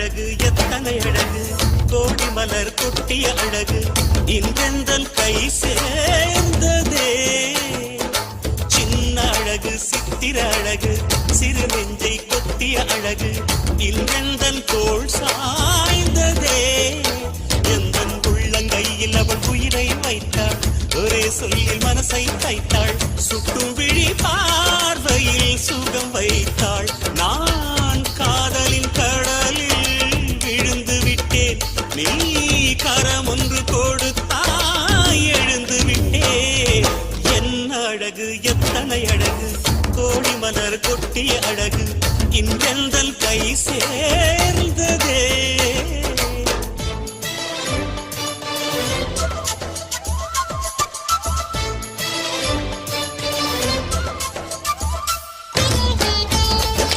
அழகு எத்தனை அழகு கோடி மலர் கொட்டிய அழகு இன்றெந்தன் கை சேர்ந்ததே சின்ன அழகு சித்திர அழகு சிறு நெஞ்சை கொத்திய அழகு இன்றெந்தன் தோள் சாய்ந்ததே எந்தன் உள்ளங்கையில் அவள் உயிரை வைத்தாள் ஒரே சொல்லில் மனசை தைத்தாள் சுட்டும் விழி பார்வையில் சுகம் வைத்தாள் நான் காதலின் கடலில் விழுந்து விட்டேன் நீ கரம் ஒன்று கொடுத்தாய் எழுந்து விட்டேன் என்ன அழகு எத்தனை அழகு கோடி மலர் கொட்டிய அழகு இன்றெந்தன் கை சேர்ந்ததே